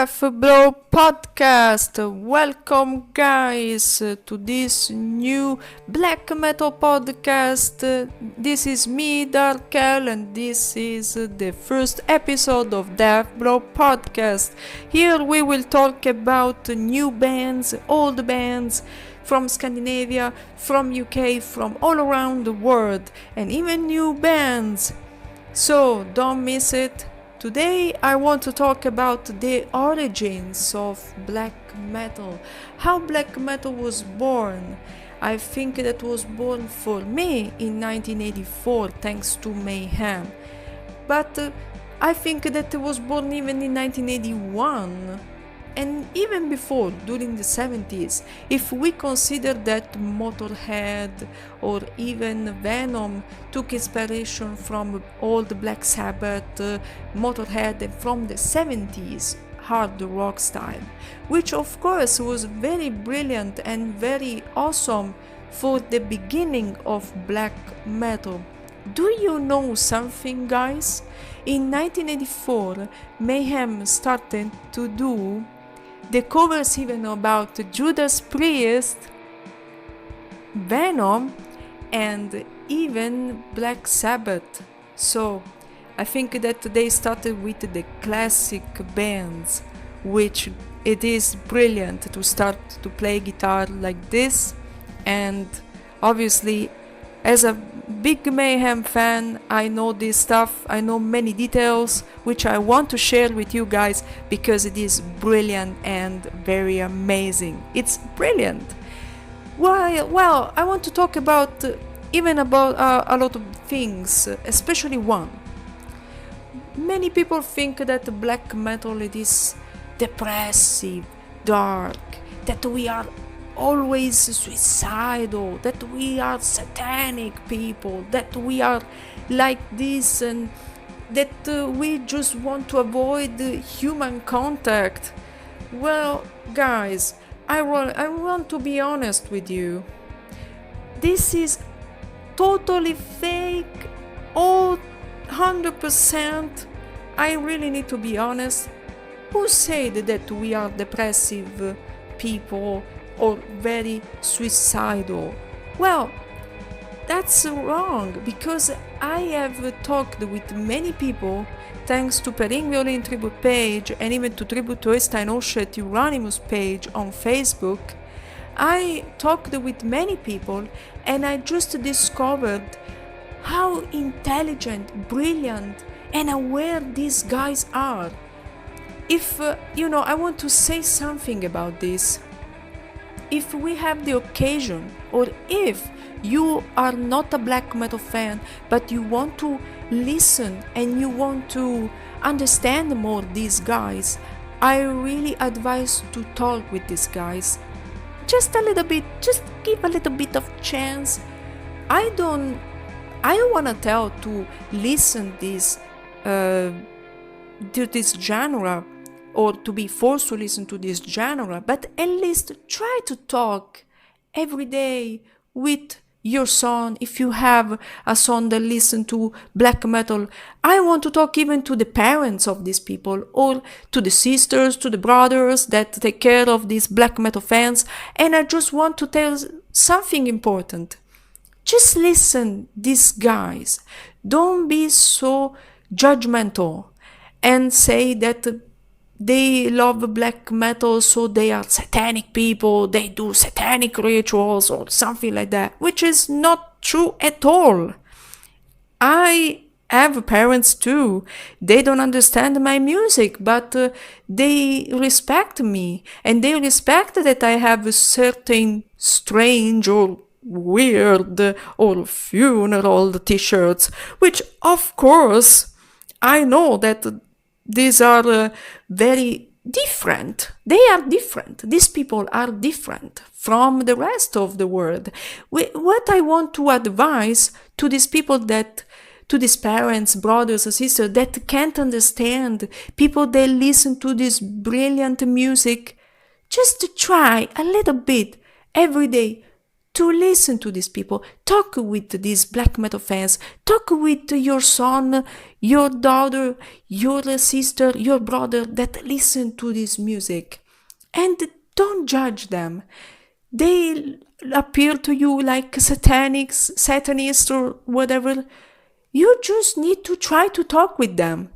Death Blow podcast. Welcome, guys, to this new black metal podcast. This is me, Darkel, and this is the first episode of Death Blow podcast. Here we will talk about new bands, old bands from Scandinavia, from UK, from all around the world, and even new bands. So don't miss it. Today I want to talk about the origins of black metal, how black metal was born. I think that was born for me in 1984 thanks to Mayhem, but I think that it was born even in 1981 and even before, during the 70s, if we consider that Motorhead or even Venom took inspiration from old Black Sabbath, Motorhead, and from the 70s hard rock style, which of course was very brilliant and very awesome for the beginning of black metal. Do you know something, guys? In 1984, Mayhem started to do the covers even about Judas Priest, Venom, and even Black Sabbath. So I think that they started with the classic bands, which it is brilliant to start to play guitar like this. And obviously, as a big Mayhem fan, I know this stuff, I know many details which I want to share with you guys because it is brilliant and very amazing. It's brilliant. Well, I want to talk about even about a lot of things, especially one. Many people think that black metal it is depressive, dark, that we are always suicidal, that we are satanic people, that we are like this, and that we just want to avoid human contact. Well, guys, I want to be honest with you. This is totally fake, all 100%. I really need to be honest. Who said that we are depressive people or very suicidal? Well, that's wrong, because I have talked with many people, thanks to Perin Violin Tribute page and even to Tribute to Øystein Aarseth Euronymous page on Facebook. I talked with many people and I just discovered how intelligent, brilliant and aware these guys are. If, I want to say something about this. If we have the occasion, or if you are not a black metal fan, but you want to listen and you want to understand more these guys, I really advise to talk with these guys. Just a little bit, just give a little bit of chance. I don't want to tell to listen to this genre, or to be forced to listen to this genre, but at least try to talk every day with your son. If you have a son that listen to black metal, I want to talk even to the parents of these people, or to the sisters, to the brothers that take care of these black metal fans. And I just want to tell something important. Just listen these guys. Don't be so judgmental and say that they love black metal, so they are satanic people, they do satanic rituals or something like that, which is not true at all. I have parents too. They don't understand my music, but they respect me, and they respect that I have a certain strange or weird or funeral t-shirts, which of course I know that these are very different. They are different. These people are different from the rest of the world. What I want to advise to these people, to these parents, brothers or sisters that can't understand, people that listen to this brilliant music, just try a little bit every day to listen to these people. Talk with these black metal fans. Talk with your son, your daughter, your sister, your brother that listen to this music. And don't judge them. They appear to you like satanists or whatever. You just need to try to talk with them.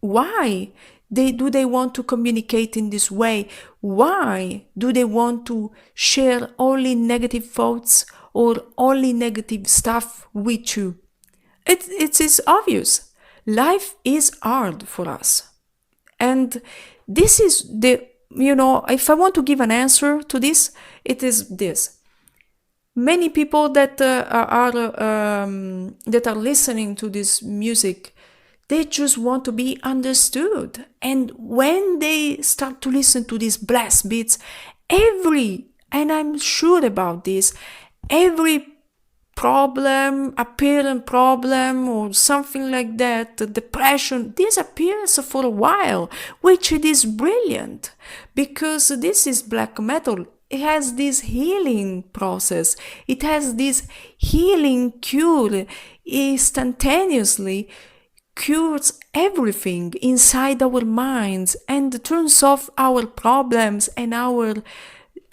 Why do they want to communicate in this way? Why do they want to share only negative thoughts or only negative stuff with you? It is obvious. Life is hard for us. And this is if I want to give an answer to this, it is this. Many people that are listening to this music, they just want to be understood. And when they start to listen to these blast beats, and I'm sure about this, every apparent problem or something like that, depression, disappears for a while, which it is brilliant, because this is black metal. It has this healing process. It has this healing cure instantaneously, cures everything inside our minds and turns off our problems and our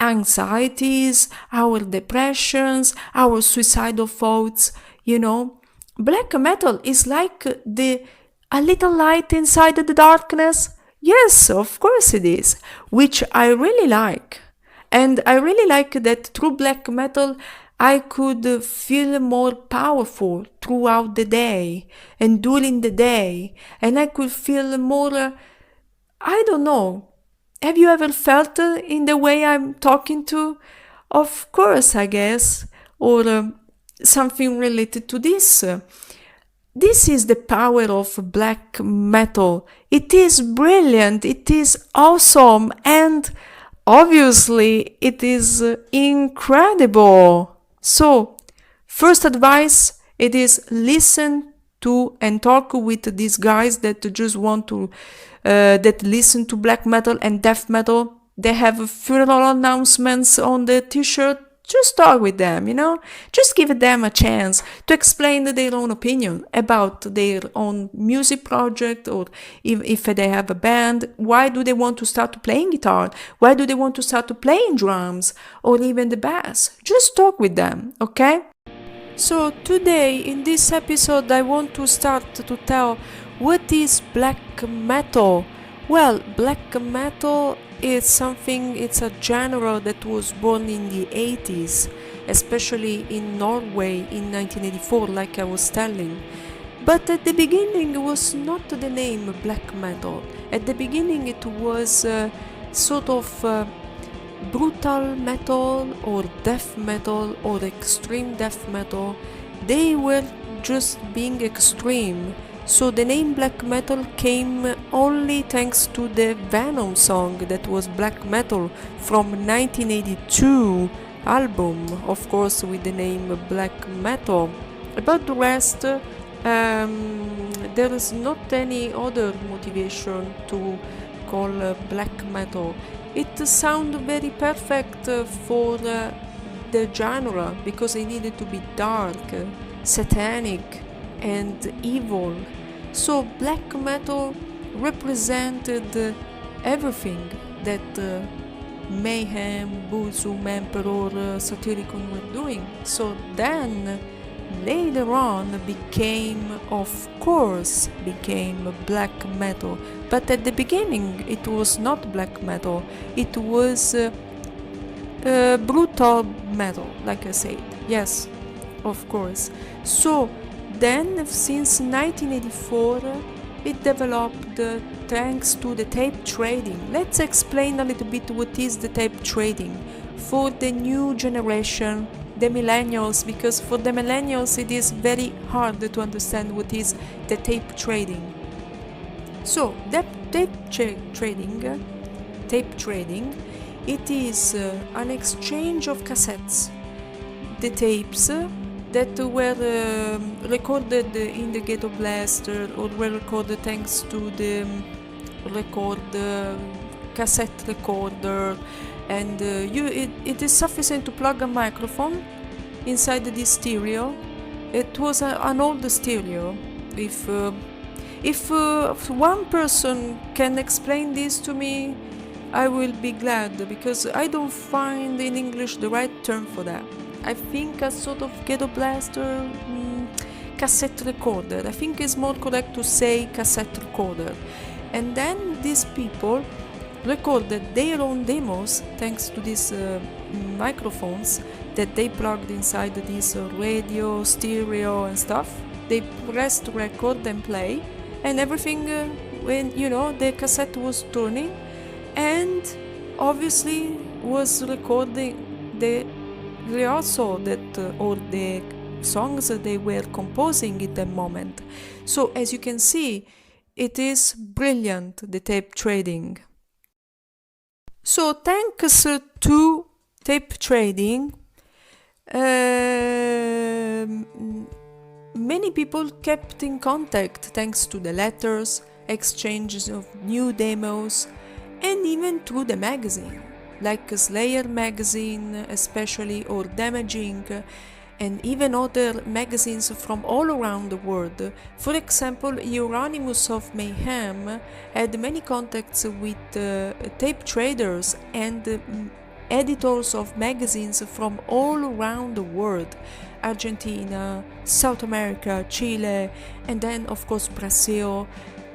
anxieties, our depressions, our suicidal thoughts. Black metal is like a little light inside the darkness. Yes, of course it is, which I really like. And I really like that through black metal I could feel more powerful throughout the day and during the day, and I could feel more, I don't know. Have you ever felt in the way I'm talking to? Of course, I guess, or something related to this. This is the power of black metal. It is brilliant, it is awesome, and obviously it is incredible. So, first advice, it is listen to and talk with these guys that just want to that listen to black metal and death metal. They have funeral announcements on the t-shirt. Just talk with them, just give them a chance to explain their own opinion about their own music project, or if they have a band. Why do they want to start playing guitar? Why do they want to start playing drums or even the bass? Just talk with them, okay? So today in this episode I want to start to tell what is black metal. Well, black metal is it's a genre that was born in the 80s, especially in Norway in 1984, like I was telling. But at the beginning it was not the name black metal. At the beginning it was sort of brutal metal or death metal or extreme death metal. They were just being extreme. So the name black metal came only thanks to the Venom song that was black metal from 1982 album, of course with the name black metal. About the rest, there is not any other motivation to call black metal. It sounded very perfect for the genre, because it needed to be dark, satanic and evil. So black metal represented everything that Mayhem, Burzum, Emperor, Satyricon were doing. So then later on became black metal. But at the beginning it was not black metal, it was brutal metal, like I said. Yes, of course. So then since 1984 it developed thanks to the tape trading. Let's explain a little bit what is the tape trading for the new generation, the millennials, because for the millennials it is very hard to understand what is the tape trading. So the tape trading, it is an exchange of cassettes, the tapes that were recorded in the Ghetto Blaster or were recorded thanks to the cassette recorder, and it is sufficient to plug a microphone inside this stereo. It was an old stereo. If one person can explain this to me, I will be glad, because I don't find in English the right term for that. I think a sort of ghetto blaster, cassette recorder. I think it's more correct to say cassette recorder. And then these people recorded their own demos thanks to these microphones that they plugged inside this radio, stereo and stuff. They pressed record and play, and everything when the cassette was turning, and obviously was recording the rehearsal or the songs that they were composing in that moment. So as you can see, it is brilliant, the tape trading. So thanks to tape trading, many people kept in contact thanks to the letters, exchanges of new demos, and even through the magazine, like Slayer magazine especially, or Damaging, and even other magazines from all around the world. For example, Euronymous of Mayhem had many contacts with tape traders and editors of magazines from all around the world: Argentina, South America, Chile, and then of course Brazil,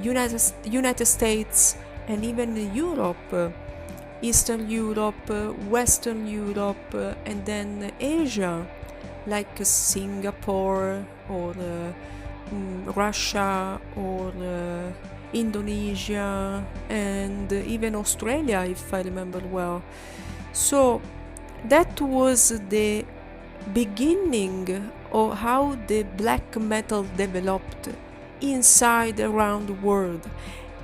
United States, and even Europe, Eastern Europe, Western Europe, and then Asia, like Singapore or Russia or Indonesia, and even Australia, if I remember well. So that was the beginning of how the black metal developed inside around the world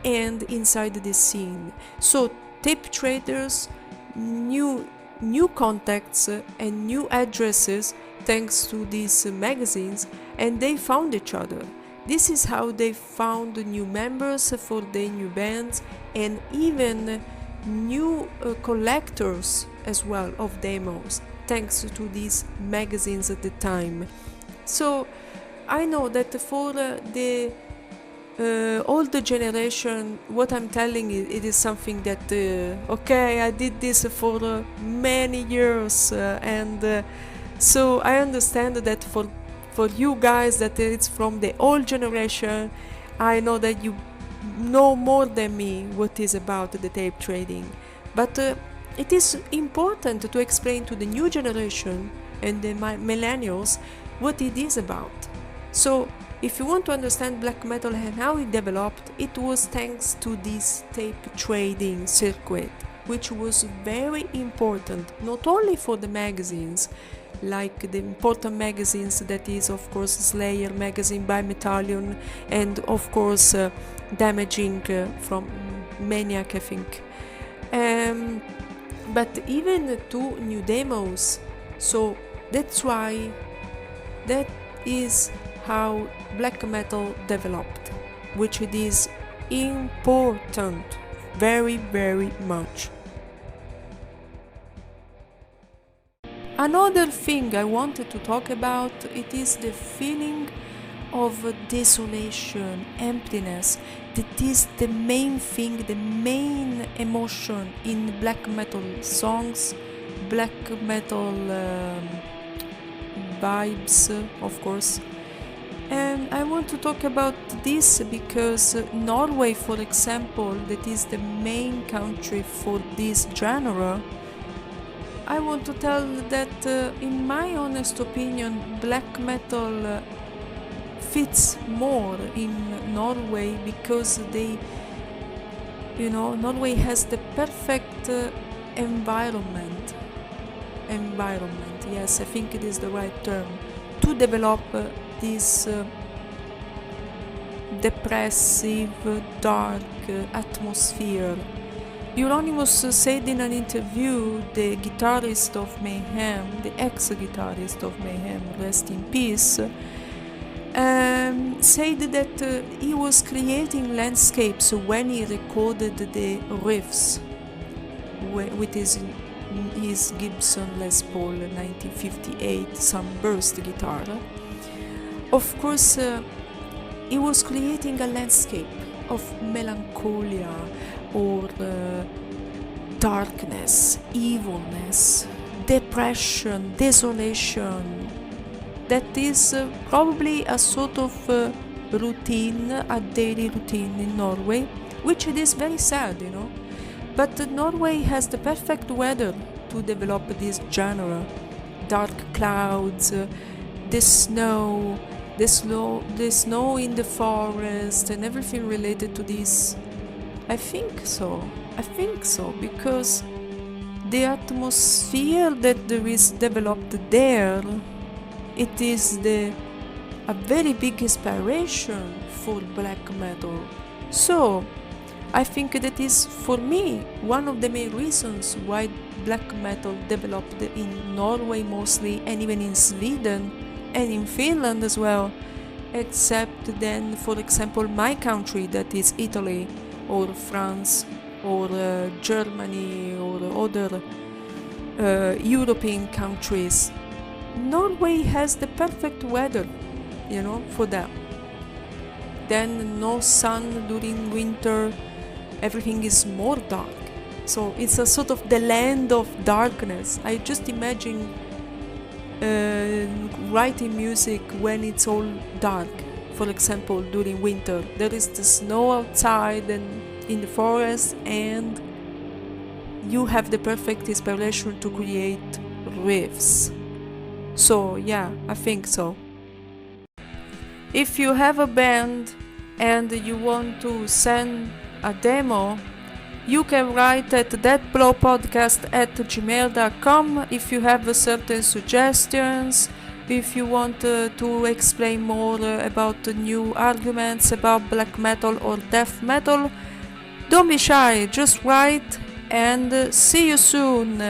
and inside the scene. So tape traders knew new contacts and new addresses thanks to these magazines, and they found each other. This is how they found new members for their new bands, and even new collectors as well of demos, thanks to these magazines at the time. So I know that for the older generation, what I'm telling you, it is something that okay, I did this for many years, and so I understand that for you guys that it's from the old generation. I know that you know more than me what is about the tape trading, but it is important to explain to the new generation and the millennials what it is about. So if you want to understand black metal and how it developed, it was thanks to this tape trading circuit, which was very important, not only for the magazines, like the important magazines that is of course Slayer magazine by Metallion, and of course Damaging from Maniac, I think, but even to new demos. So that's why that is how black metal developed, which it is important, very very much. Another thing I wanted to talk about, it is the feeling of desolation, emptiness. That is the main thing, the main emotion in black metal songs, black metal vibes, of course. And I want to talk about this because Norway, for example, that is the main country for this genre, I want to tell that in my honest opinion, black metal fits more in Norway because Norway has the perfect environment. Yes, I think it is the right term to develop this depressive, dark atmosphere. Euronymous said in an interview, the guitarist of Mayhem, the ex-guitarist of Mayhem, rest in peace, said that he was creating landscapes when he recorded the riffs with his his Gibson Les Paul 1958 Sunburst guitar. Of course, he was creating a landscape of melancholia or darkness, evilness, depression, desolation. That is probably a sort of routine, a daily routine in Norway, which it is very sad, But Norway has the perfect weather to develop this genre. Dark clouds, the snow, the snow in the forest, and everything related to this. I think so, because the atmosphere that there is developed there, it is a very big inspiration for black metal. So, I think that is, for me, one of the main reasons why black metal developed in Norway mostly, and even in Sweden and in Finland as well, except then, for example, my country, that is Italy or France or Germany or other European countries. Norway has the perfect weather, for that. Then no sun during winter, everything is more dark. So it's a sort of the land of darkness. I just imagine writing music when it's all dark. For example, during winter, there is the snow outside and in the forest, and you have the perfect inspiration to create riffs. So yeah, I think so. If you have a band and you want to send a demo, you can write at deathblowpodcast@gmail.com if you have certain suggestions, if you want to explain more about the new arguments about black metal or death metal. Don't be shy, just write, and see you soon.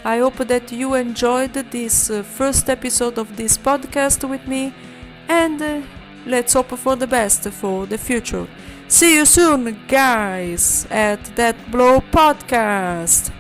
I hope that you enjoyed this first episode of this podcast with me, and let's hope for the best for the future. See you soon, guys, at That Blow Podcast.